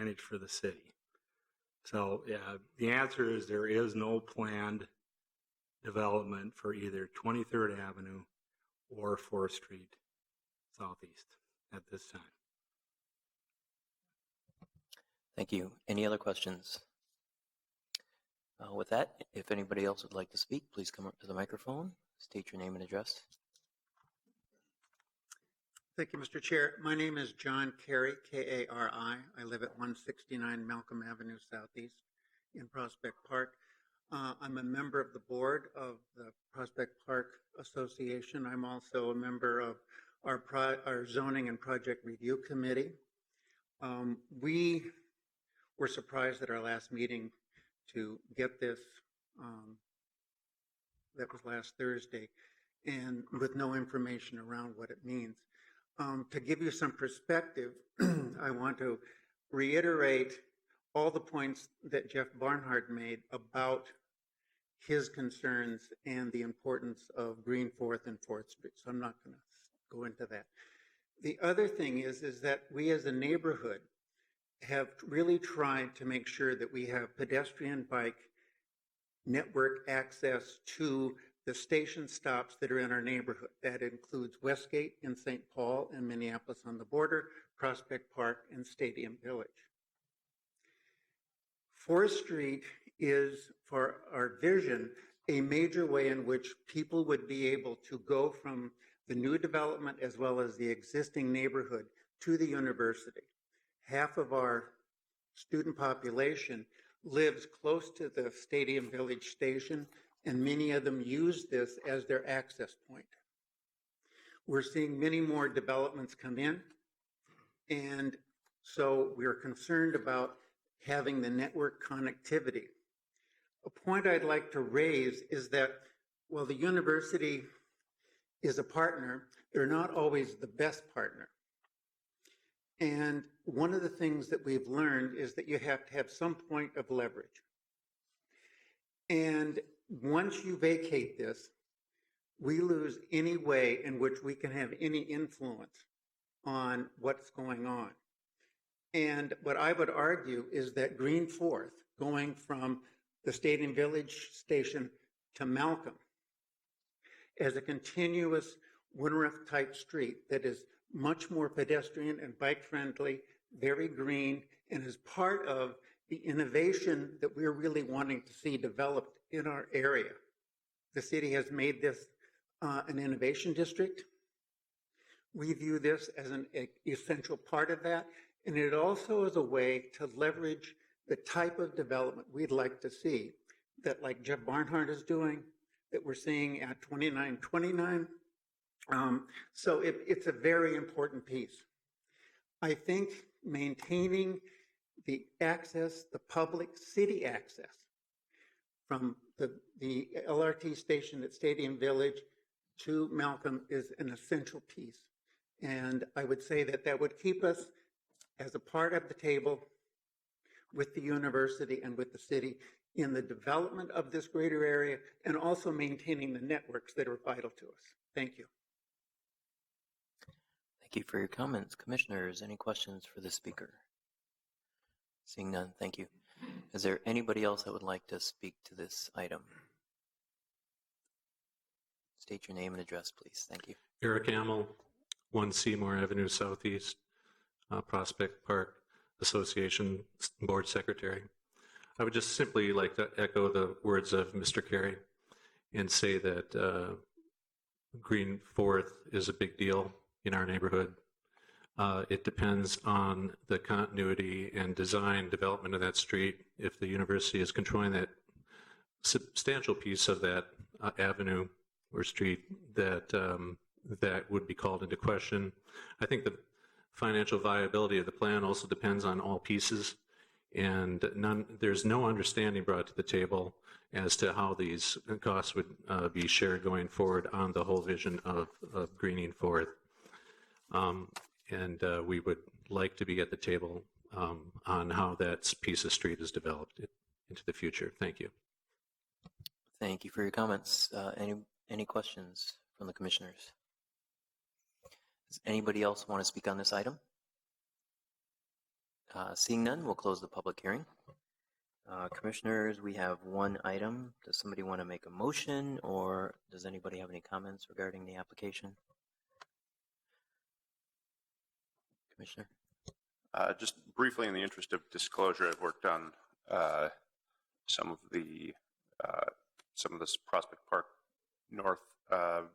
advantage for the city. So yeah, the answer is there is no planned development for either 23rd Avenue or 4th Street Southeast at this time. Thank you. Any other questions? With that, if anybody else would like to speak, please come up to the microphone, state your name and address. Thank you, Mr. Chair. My name is John Carey, K-A-R-I. I live at 169 Malcolm Avenue Southeast in Prospect Park. I'm a member of the board of the Prospect Park Association. I'm also a member of our zoning and project review committee. We were surprised at our last meeting to get this, that was last Thursday, and with no information around what it means. To give you some perspective, I want to reiterate all the points that Jeff Barnhart made about his concerns and the importance of Green 4th and 4th Street. So I'm not going to go into that. The other thing is that we as a neighborhood have really tried to make sure that we have pedestrian bike network access to the station stops that are in our neighborhood. That includes Westgate in St. Paul and Minneapolis on the border, Prospect Park, and Stadium Village. 4th Street is, for our vision, a major way in which people would be able to go from the new development as well as the existing neighborhood to the university. Half of our student population lives close to the Stadium Village station, and many of them use this as their access point. We're seeing many more developments come in, and so we're concerned about having the network connectivity. A point I'd like to raise is that while the university is a partner, they're not always the best partner. And one of the things that we've learned is that you have to have some point of leverage. And once you vacate this, we lose any way in which we can have any influence on what's going on. And what I would argue is that Green 4th, going from the Stadium Village station to Malcolm, as a continuous Winruff type street that is much more pedestrian and bike friendly, very green, and is part of the innovation that we're really wanting to see developed in our area. The city has made this an innovation district. We view this as an essential part of that, and it also is a way to leverage the type of development we'd like to see, that like Jeff Barnhart is doing, that we're seeing at 2929. So it's a very important piece. I think maintaining the access, the public city access from the LRT station at Stadium Village to Malcolm is an essential piece. And I would say that that would keep us as a part of the table with the university and with the city in the development of this greater area and also maintaining the networks that are vital to us. Thank you. Thank you for your comments. Commissioners, any questions for the speaker? Seeing none, thank you. Is there anybody else that would like to speak to this item? State your name and address, please. Thank you. Eric Hamill, 1 Seymour Avenue Southeast, Prospect Park Association Board Secretary. I would just simply like to echo the words of Mr. Carey and say that Green 4th is a big deal in our neighborhood. It depends on the continuity and design development of that street. If the university is controlling that substantial piece of that avenue or street, that would be called into question. I think the financial viability of the plan also depends on all pieces, and there's no understanding brought to the table as to how these costs would be shared going forward on the whole vision of greening 4th. And we would like to be at the table on how that piece of street is developed into the future. Thank you. Thank you for your comments. Any questions from the commissioners? Does anybody else want to speak on this item? Seeing none, we'll close the public hearing. Commissioners, we have one item. Does somebody want to make a motion, or does anybody have any comments regarding the application? Commissioner? Just briefly, in the interest of disclosure, I've worked on some of this Prospect Park North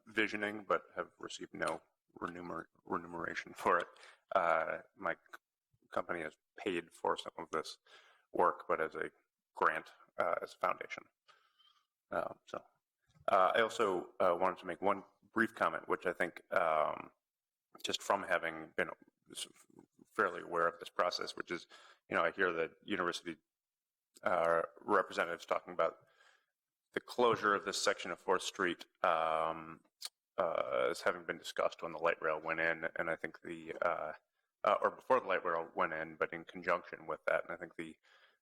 visioning, but have received no remuneration for it. My company has paid for some of this work, but as a grant, as a foundation. I also wanted to make one brief comment, which I think, just from having been fairly aware of this process, which is, I hear the university representatives talking about the closure of this section of 4th Street as having been discussed when the light rail went in, and I think or before the light rail went in, but in conjunction with that. And I think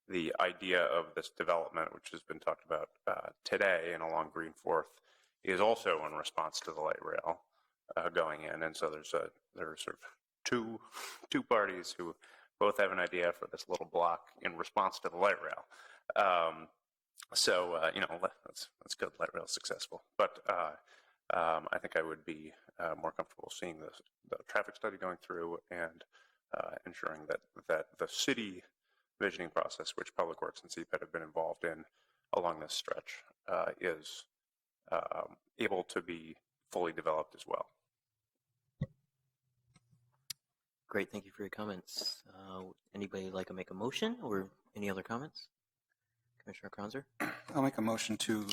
the idea of this development, which has been talked about today and along Green Fourth, is also in response to the light rail going in. And so there's sort of two parties who both have an idea for this little block in response to the light rail. That's good. Light rail is successful, but I think I would be more comfortable seeing the traffic study going through and ensuring that the city visioning process, which Public Works and CPED have been involved in along this stretch, is able to be fully developed as well. Great, thank you for your comments. Anybody like to make a motion or any other comments? Commissioner Kronzer? I'll make a motion to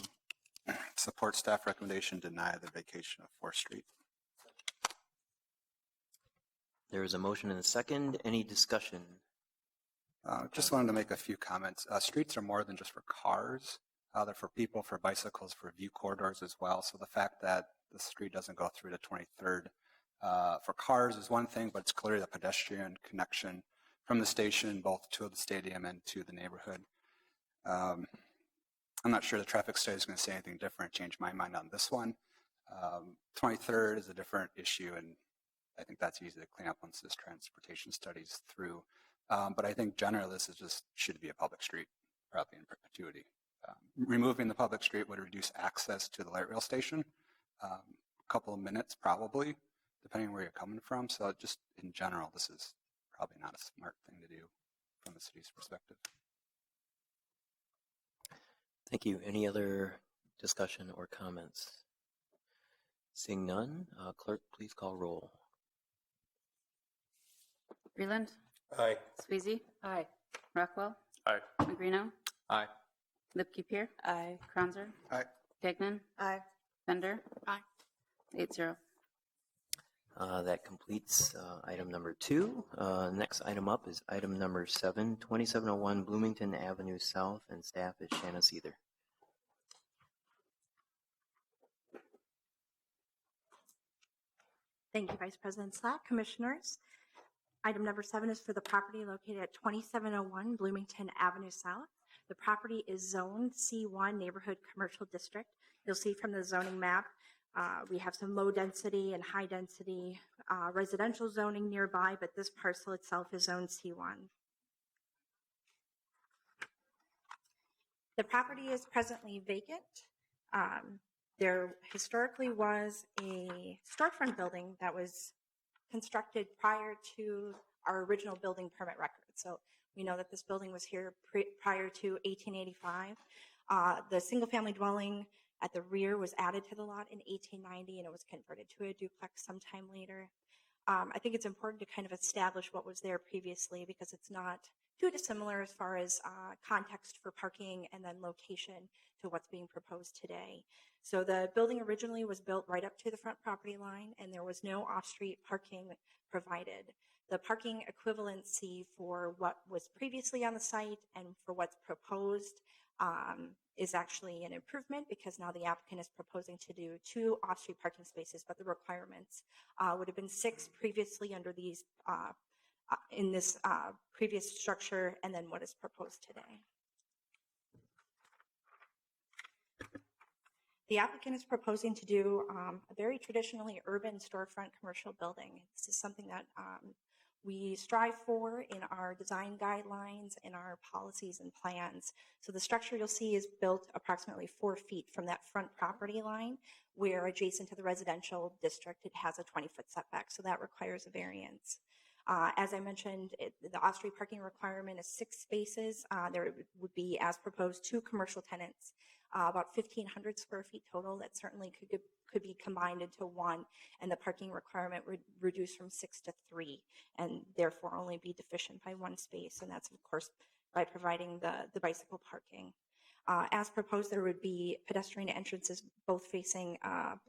support staff recommendation, deny the vacation of 4th Street. There is a motion and a second. Any discussion? Just wanted to make a few comments. Streets are more than just for cars. They're for people, for bicycles, for view corridors as well. So the fact that the street doesn't go through to 23rd for cars is one thing, but it's clearly the pedestrian connection from the station both to the stadium and to the neighborhood. I'm not sure the traffic study is going to say anything different, change my mind on this one. 23rd is a different issue, and I think that's easy to clean up once this transportation study is through. But I think generally this should be a public street, probably in perpetuity. Removing the public street would reduce access to the light rail station, a couple of minutes probably, depending where you're coming from. So just in general, this is probably not a smart thing to do from the city's perspective. Thank you. Any other discussion or comments? Seeing none, clerk, please call roll. Breland. Aye. Sweezy. Aye. Rockwell. Aye. Magrino. Aye. Lipke-Pier. Aye. Kronzer. Aye. Gagnon. Aye. Bender. Aye. 8-0. That completes item number 2. Next item up is item number 7, 2701 Bloomington Avenue South, and staff is Shanna Seether. Thank you, Vice President Slack. Commissioners, item number 7 is for the property located at 2701 Bloomington Avenue South. The property is zoned C1 Neighborhood Commercial District. You'll see from the zoning map, we have some low density and high density residential zoning nearby, but this parcel itself is zoned C1. The property is presently vacant. There historically was a storefront building that was constructed prior to our original building permit record. So we know that this building was here prior to 1885. The single family dwelling at the rear was added to the lot in 1890, and it was converted to a duplex sometime later. I think it's important to kind of establish what was there previously, because it's not too dissimilar as far as context for parking and then location to what's being proposed today. So the building originally was built right up to the front property line, and there was no off-street parking provided. The parking equivalency for what was previously on the site and for what's proposed is actually an improvement, because now the applicant is proposing to do 2 off-street parking spaces, but the requirements would have been 6 previously under these in this previous structure, and then what is proposed today. The applicant is proposing to do a very traditionally urban storefront commercial building. This is something that we strive for in our design guidelines and our policies and plans. So the structure you'll see is built approximately 4 feet from that front property line, where adjacent to the residential district, it has a 20-foot setback. So that requires a variance. As I mentioned, the off-street parking requirement is 6 spaces. There would be, as proposed, 2 commercial tenants, about 1,500 square feet total. That certainly could be combined into one, and the parking requirement would reduce from 6 to 3, and therefore only be deficient by 1 space. And that's, of course, by providing the bicycle parking. As proposed, there would be pedestrian entrances both facing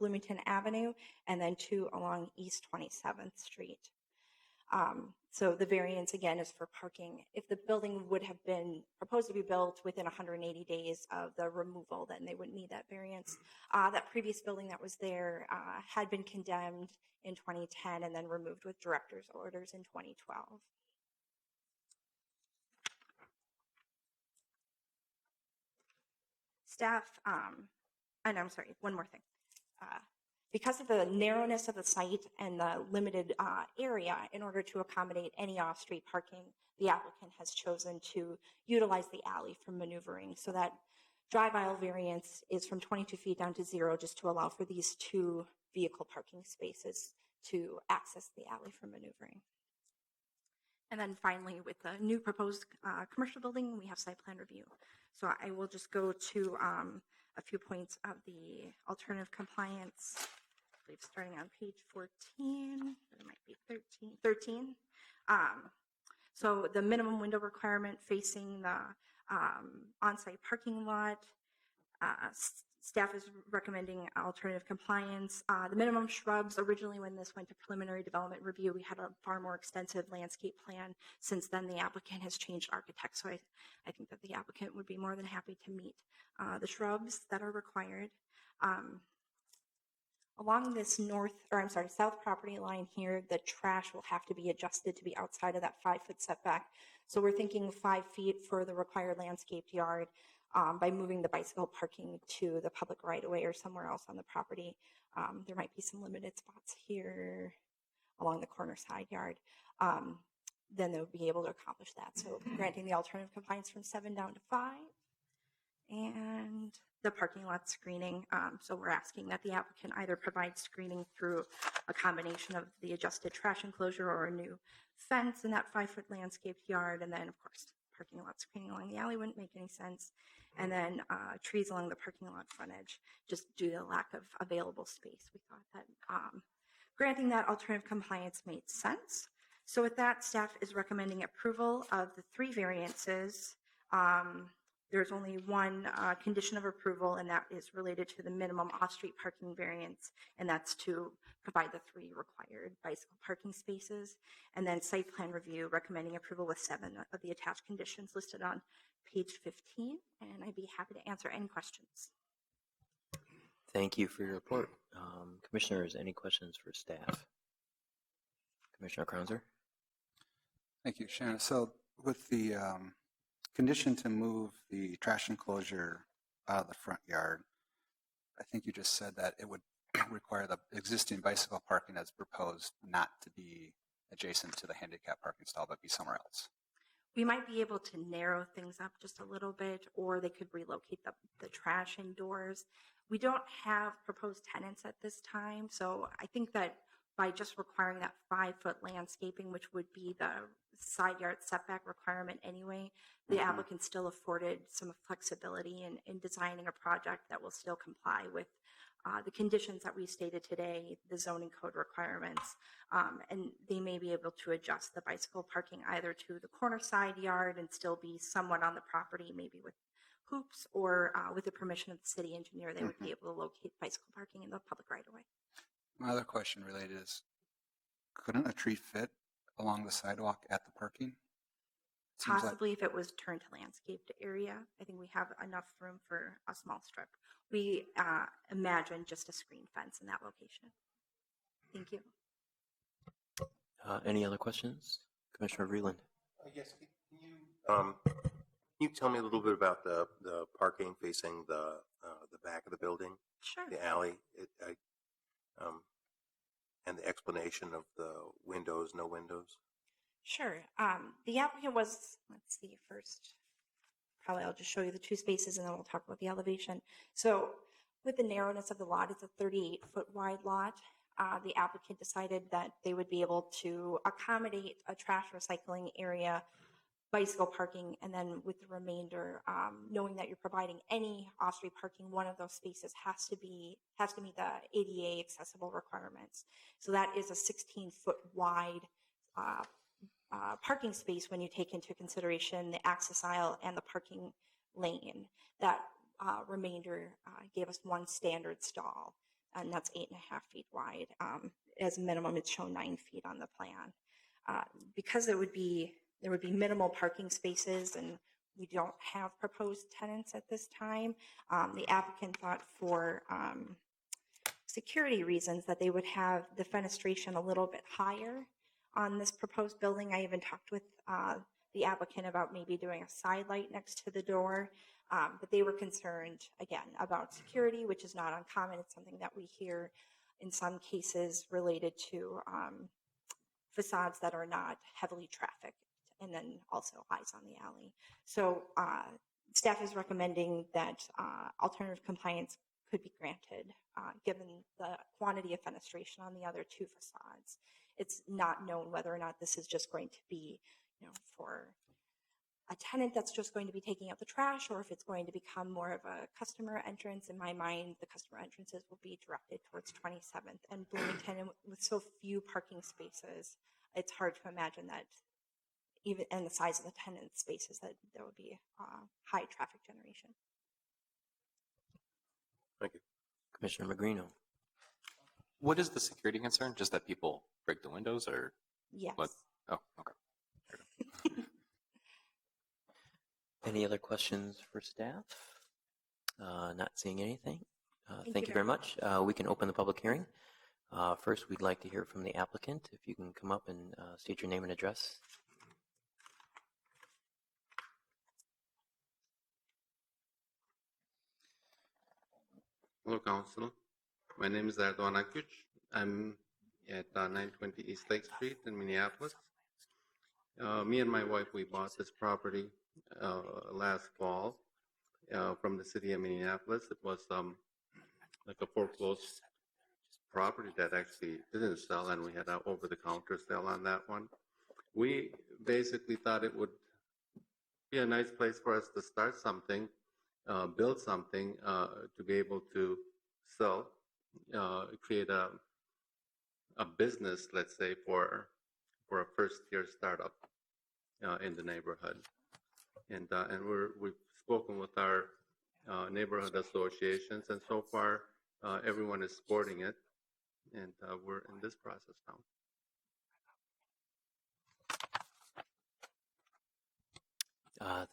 Bloomington Avenue and then 2 along East 27th Street. So the variance, again, is for parking. If the building would have been proposed to be built within 180 days of the removal, then they wouldn't need that variance. That previous building that was there had been condemned in 2010 and then removed with director's orders in 2012. Staff, and I'm sorry, one more thing. Because of the narrowness of the site and the limited area, in order to accommodate any off-street parking, the applicant has chosen to utilize the alley for maneuvering. So that drive aisle variance is from 22 feet down to 0, just to allow for these 2 vehicle parking spaces to access the alley for maneuvering. And then finally, with the new proposed commercial building, we have site plan review. So I will just go to a few points of the alternative compliance. I believe starting on page 14, it might be 13. So the minimum window requirement facing the on-site parking lot. Staff is recommending alternative compliance. The minimum shrubs, originally when this went to preliminary development review, we had a far more extensive landscape plan. Since then, the applicant has changed architects, so I think that the applicant would be more than happy to meet the shrubs that are required. Along this south property line here, the trash will have to be adjusted to be outside of that 5-foot setback. So we're thinking 5 feet for the required landscaped yard. By moving the bicycle parking to the public right-of-way or somewhere else on the property. There might be some limited spots here along the corner side yard. Then they'll be able to accomplish that. So granting the alternative compliance from 7 down to 5. And the parking lot screening. So we're asking that the applicant either provide screening through a combination of the adjusted trash enclosure or a new fence in that 5-foot landscaped yard. And then, of course, parking lot screening along the alley wouldn't make any sense. And then trees along the parking lot frontage, just due to the lack of available space. We thought that granting that alternative compliance made sense. So with that, staff is recommending approval of the 3 variances. There's only one condition of approval, and that is related to the minimum off-street parking variance, and that's to provide the 3 required bicycle parking spaces. And then site plan review, recommending approval with 7 of the attached conditions listed on page 15, and I'd be happy to answer any questions. Thank you for your report. Commissioners, any questions for staff? Commissioner Kronzer? Thank you, Shannon. So with the condition to move the trash enclosure out of the front yard, I think you just said that it would require the existing bicycle parking as proposed not to be adjacent to the handicap parking stall, but be somewhere else. We might be able to narrow things up just a little bit, or they could relocate the trash indoors. We don't have proposed tenants at this time, so I think that by just requiring that 5-foot landscaping, which would be the side yard setback requirement anyway, the applicant still afforded some flexibility in designing a project that will still comply with the conditions that we stated today, the zoning code requirements, and they may be able to adjust the bicycle parking either to the corner side yard and still be somewhat on the property, maybe with hoops, or with the permission of the city engineer, they would be able to locate bicycle parking in the public right-of-way. My other question related is, couldn't a tree fit along the sidewalk at the parking? Seems Possibly if it was turned to landscaped area. I think we have enough room for a small strip. We imagine just a screen fence in that location. Thank you. Any other questions? Commissioner Vreeland? Yes, can you tell me a little bit about the parking facing the back of the building, Sure. the alley, and the explanation of the windows, no windows? Sure. The applicant was, let's see, first, probably I'll just show you the two spaces and then we'll talk about the elevation. So with the narrowness of the lot, it's a 38-foot wide lot. The applicant decided that they would be able to accommodate a trash recycling area, bicycle parking, and then with the remainder, knowing that you're providing any off-street parking, one of those spaces has to meet the ADA accessible requirements. So that is a 16-foot wide parking space when you take into consideration the access aisle and the parking lane. That remainder gave us one standard stall, and that's 8.5 feet wide. As a minimum, it's shown 9 feet on the plan. Because there would be minimal parking spaces and we don't have proposed tenants at this time, the applicant thought for security reasons that they would have the fenestration a little bit higher on this proposed building. I even talked with the applicant about maybe doing a side light next to the door, but they were concerned, again, about security, which is not uncommon. It's something that we hear in some cases related to facades that are not heavily trafficked, and then also eyes on the alley. So staff is recommending that alternative compliance could be granted given the quantity of fenestration on the other two facades. It's not known whether or not this is just going to be, for a tenant that's just going to be taking out the trash, or if it's going to become more of a customer entrance. In my mind, the customer entrances will be directed towards 27th and Bloomington, and with so few parking spaces, it's hard to imagine that even in the size of the tenant spaces that there would be high traffic generation. Thank you. Commissioner Magrino. What is the security concern? Just that people break the windows, or Yes. what? Oh, okay. Any other questions for staff? Not seeing anything. Thank Thank you you very much. We can open the public hearing. First, we'd like to hear from the applicant. If you can come up and state your name and address. Hello, Council. My name is Erdoğan Akgüç. I'm at 920 East Lake Street in Minneapolis. Me and my wife, we bought this property last fall from the city of Minneapolis. It was like a foreclosed property that actually didn't sell, and we had an over-the-counter sale on that one. We basically thought it would be a nice place for us to start something, build something to be able to sell, create a business, let's say, for a first-year startup in the neighborhood. And we've spoken with our neighborhood associations, and so far everyone is supporting it, and we're in this process now.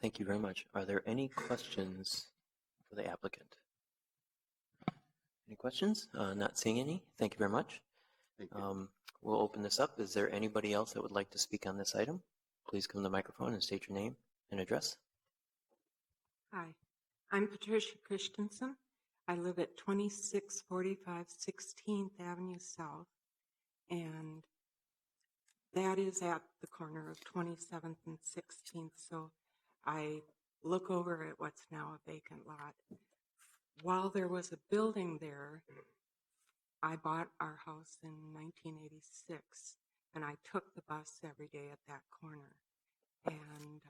Thank you very much. Are there any questions for the applicant? Any questions? Not seeing any. Thank you very much. Thank you. We'll open this up. Is there anybody else that would like to speak on this item? Please come to the microphone and state your name and address. Hi, I'm Patricia Christensen. I live at 2645 16th Avenue South, and that is at the corner of 27th and 16th. So I look over at what's now a vacant lot. While there was a building there, I bought our house in 1986, and I took the bus every day at that corner. And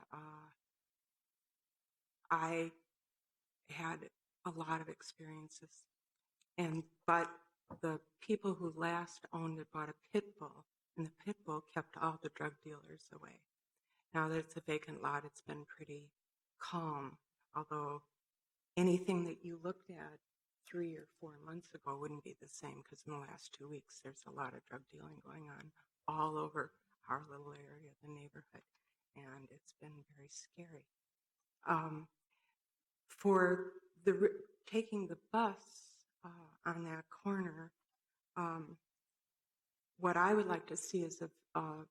I had a lot of experiences. But the people who last owned it bought a pit bull, and the pit bull kept all the drug dealers away. Now that it's a vacant lot, it's been pretty calm, although anything that you looked at 3 or 4 months ago wouldn't be the same, because in the last 2 weeks there's a lot of drug dealing going on all over our little area, the neighborhood, and it's been very scary. For taking the bus on that corner, what I would like to see is a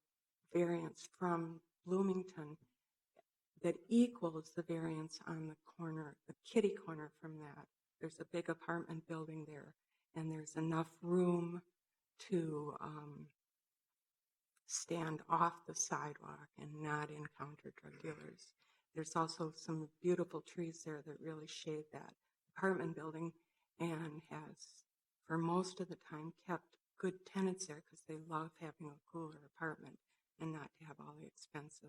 variance from Bloomington that equals the variance on the corner, the kitty corner from that. There's a big apartment building there, and there's enough room to stand off the sidewalk and not encounter drug dealers. There's also some beautiful trees there that really shade that apartment building and has, for most of the time, kept good tenants there because they love having a cooler apartment and not to have all the expense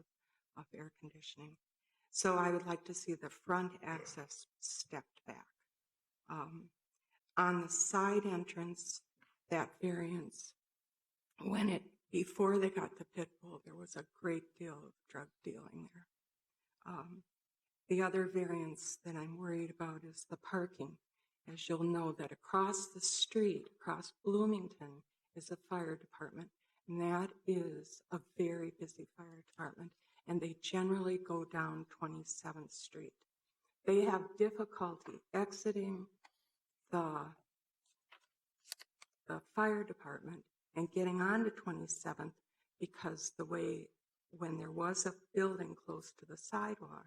of air conditioning. So I would like to see the front access stepped back. On the side entrance, that variance, before they got the pit bull, there was a great deal of drug dealing there. The other variance that I'm worried about is the parking. As you'll know, that across the street, across Bloomington, is a fire department, and that is a very busy fire department, and they generally go down 27th Street. They have difficulty exiting the fire department and getting onto 27th because when there was a building close to the sidewalk,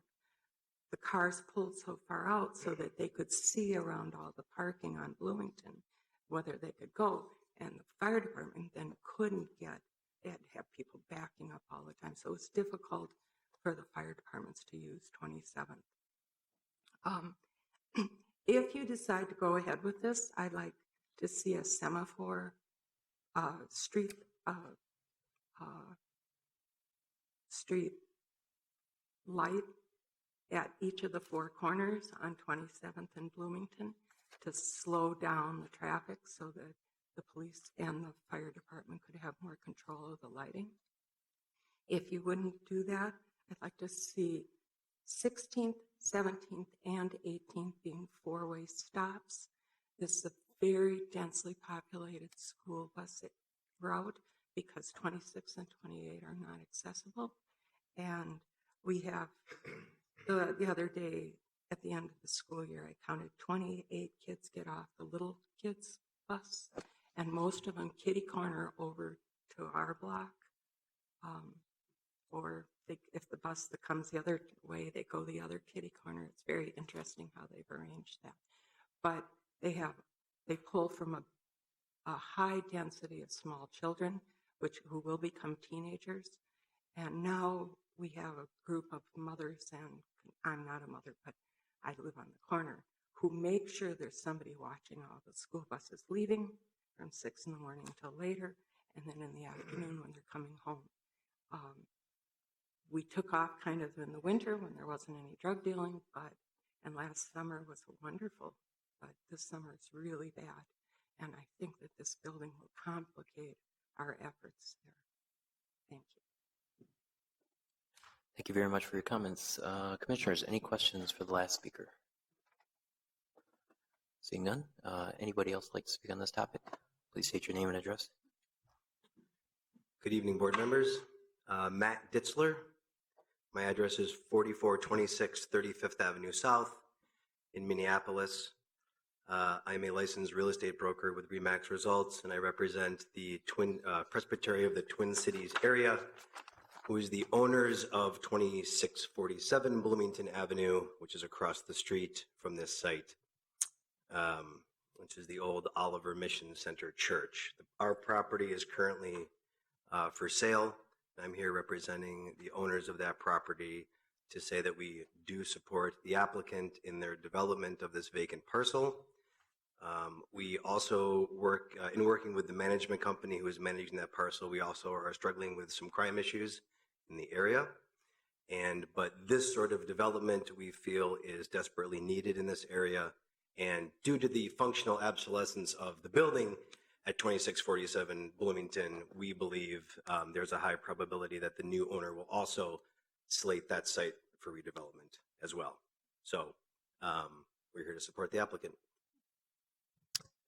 the cars pulled so far out so that they could see around all the parking on Bloomington, whether they could go. And the fire department then couldn't they had to have people backing up all the time. So it was difficult for the fire departments to use 27th. If you decide to go ahead with this, I'd like to see a semaphore street light at each of the four corners on 27th and Bloomington to slow down the traffic so that the police and the fire department could have more control of the lighting. If you wouldn't do that, I'd like to see 16th, 17th, and 18th being four-way stops. This is a very densely populated school bus route because 26 and 28 are not accessible. And we have, the other day at the end of the school year, I counted 28 kids get off the little kids bus, and most of them kitty corner over to our block. Or if the bus that comes the other way, they go the other kitty corner. It's very interesting how they've arranged that. But they pull from a high density of small children, who will become teenagers. And now we have a group of mothers, and I'm not a mother, but I live on the corner, who make sure there's somebody watching all the school buses leaving from 6 in the morning until later, and then in the afternoon when they're coming home. We took off kind of in the winter when there wasn't any drug dealing, and last summer was wonderful, but this summer it's really bad. And I think that this building will complicate our efforts there. Thank you. Thank you very much for your comments. Commissioners, any questions for the last speaker? Seeing none, anybody else like to speak on this topic? Please state your name and address. Good evening, board members. Matt Ditzler. My address is 4426 35th Avenue South in Minneapolis. I'm a licensed real estate broker with RE/MAX Results, and I represent the Presbytery of the Twin Cities area, who is the owners of 2647 Bloomington Avenue, which is across the street from this site, which is the old Oliver Mission Center Church. Our property is currently for sale. I'm here representing the owners of that property to say that we do support the applicant in their development of this vacant parcel. We also work, in working with the management company who is managing that parcel, we also are struggling with some crime issues in the area. But this sort of development we feel is desperately needed in this area. And due to the functional obsolescence of the building at 2647 Bloomington, we believe there's a high probability that the new owner will also slate that site for redevelopment as well. So we're here to support the applicant.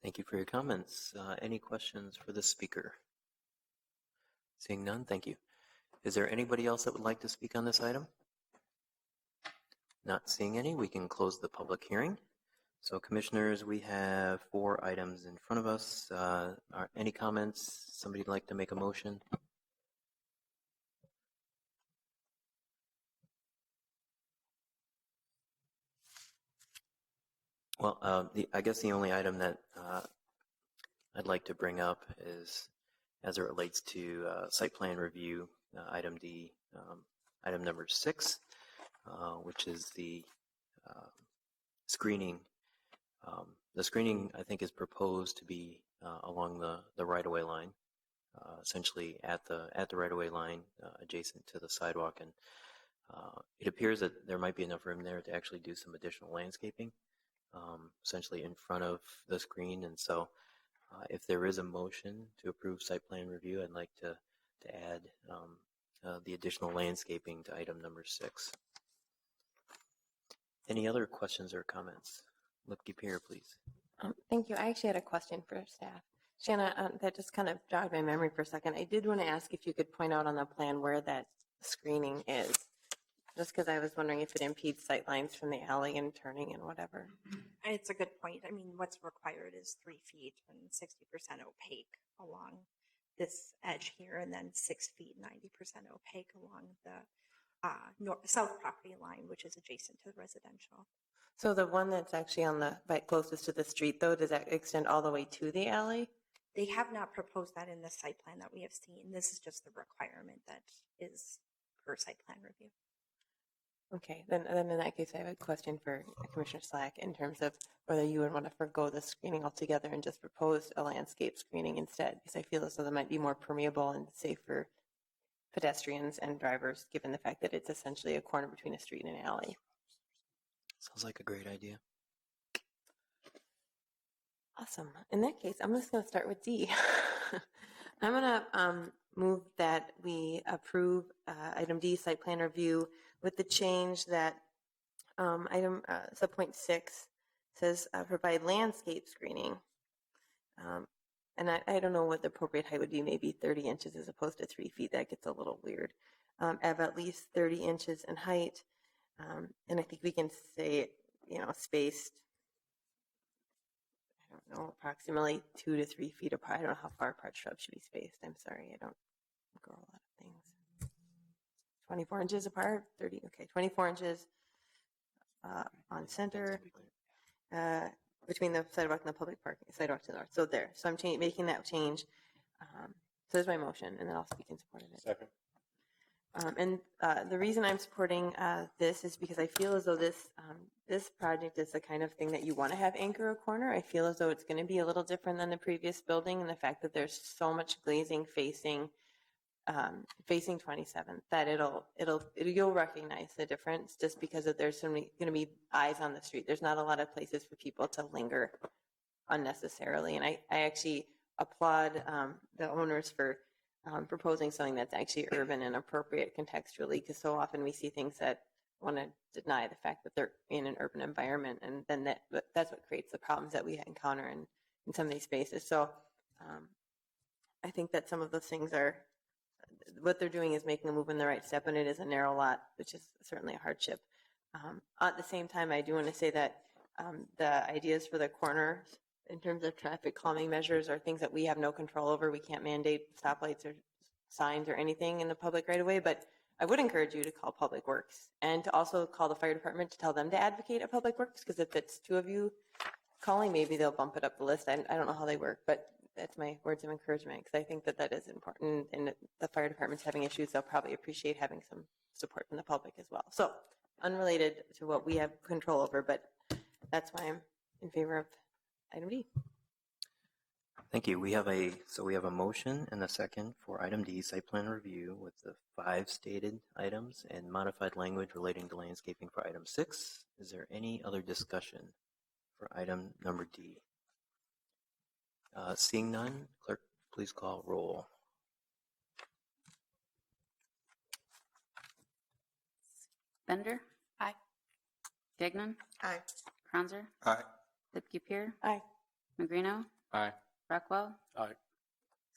Thank you for your comments. Any questions for the speaker? Seeing none, thank you. Is there anybody else that would like to speak on this item? Not seeing any, we can close the public hearing. So commissioners, we have 4 items in front of us. Any comments? Somebody'd like to make a motion? Well, I guess the only item that I'd like to bring up is as it relates to site plan review, item D, item number 6, which is the screening. The screening, I think, is proposed to be along the right-of-way line, essentially at the right-of-way line, adjacent to the sidewalk. And it appears that there might be enough room there to actually do some additional landscaping, essentially in front of the screen. And so if there is a motion to approve site plan review, I'd like to add the additional landscaping to item number 6. Any other questions or comments? Lipke-Peer, please. Thank you. I actually had a question for staff. Shanna, that just kind of jogged my memory for a second. I did want to ask if you could point out on the plan where that screening is, just because I was wondering if it impedes sight lines from the alley and turning and whatever. It's a good point. I mean, what's required is 3 feet and 60% opaque along this edge here, and then 6 feet, 90% opaque along the south property line, which is adjacent to the residential. So the one that's actually on the closest to the street, though, does that extend all the way to the alley? They have not proposed that in the site plan that we have seen. This is just the requirement that is per site plan review. Okay, then in that case, I have a question for Commissioner Slack in terms of whether you would want to forgo the screening altogether and just propose a landscape screening instead, because I feel as though that might be more permeable and safe for pedestrians and drivers, given the fact that it's essentially a corner between a street and an alley. Sounds like a great idea. Awesome. In that case, I'm just going to start with D. I'm going to move that we approve item D, site plan review, with the change that item subpoint 6 says provide landscape screening. And I don't know what the appropriate height would be, maybe 30 inches as opposed to 3 feet. That gets a little weird. At least 30 inches in height. And I think we can say, spaced, I don't know, approximately 2 to 3 feet apart. I don't know how far apart shrubs should be spaced. I'm sorry, I don't grow a lot of things. 24 inches apart, 30, okay, 24 inches on center, between the sidewalk and the public parking, sidewalk to the north. So there, so I'm making that change. So there's my motion, and then I'll speak in support of it. Second. And the reason I'm supporting this is because I feel as though this project is the kind of thing that you want to have anchor a corner. I feel as though it's going to be a little different than the previous building, and the fact that there's so much glazing facing 27 that you'll recognize the difference just because there's so many going to be eyes on the street. There's not a lot of places for people to linger unnecessarily, and I actually applaud the owners for proposing something that's actually urban and appropriate contextually, because so often we see things that want to deny the fact that they're in an urban environment, and then that's what creates the problems that we encounter in some of these spaces. So I think that some of those things are, what they're doing is making a move in the right step, and it is a narrow lot, which is certainly a hardship. At the same time, I do want to say that the ideas for the corners in terms of traffic calming measures are things that we have no control over. We can't mandate stoplights or signs or anything in the public right away, but I would encourage you to call Public Works and to also call the fire department to tell them to advocate at Public Works, because if it's 2 of you calling, maybe they'll bump it up the list. I don't know how they work, but that's my words of encouragement, because I think that is important, and the fire department's having issues. They'll probably appreciate having some support from the public as well. So unrelated to what we have control over, but that's why I'm in favor of item D. Thank you. We have a motion and a second for item D, site plan review, with the 5 stated items and modified language relating to landscaping for item 6. Is there any other discussion for item number D? Seeing none, clerk, please call roll. Bender? Aye. Gagnon? Aye. Kranzer? Aye. Lipke-Peer? Aye. Magrino? Aye. Rockwell? Aye.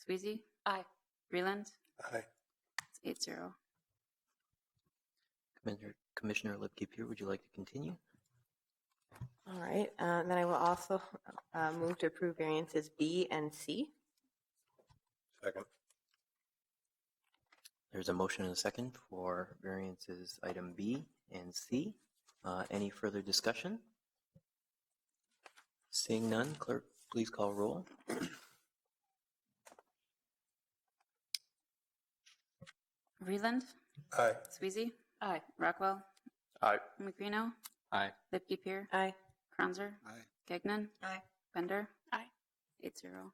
Sweezy? Aye. Breland? Aye. It's 8-0. Commissioner Lipke-Peer, would you like to continue? All right. Then I will also move to approve variances B and C. Second. There's a motion and a second for variances item B and C. Any further discussion? Seeing none, clerk, please call roll. Reland, Aye. Sweezy. Aye. Rockwell, Aye. Magrino, Aye. Lipke Pier, Aye. Cronzer, Aye. Gagnon, Aye. Bender. Aye. 8-0.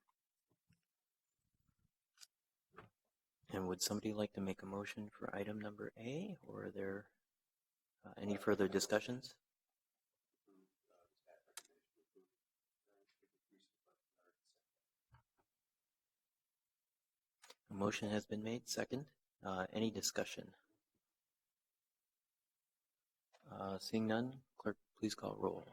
And would somebody like to make a motion for item number A, or are there any further discussions? A motion has been made. Second. Any discussion? Seeing none, clerk, please call roll.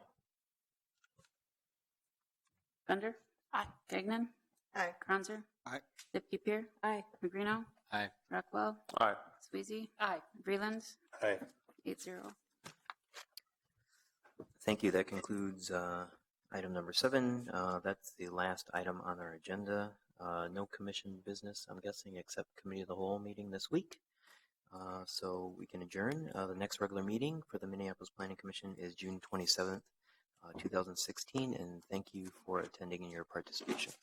Bender. Aye. Gagnon. Aye. Cronzer. Aye. Lipke Pier. Aye. Magrino. Aye. Rockwell. Aye. Sweezy. Aye. Vreeland. Aye. 8-0. Thank you. That concludes item number 7. That's the last item on our agenda. No commission business, I'm guessing, except committee of the whole meeting this week. So we can adjourn. The next regular meeting for the Minneapolis Planning Commission is June 27th, 2016. And thank you for attending and your participation.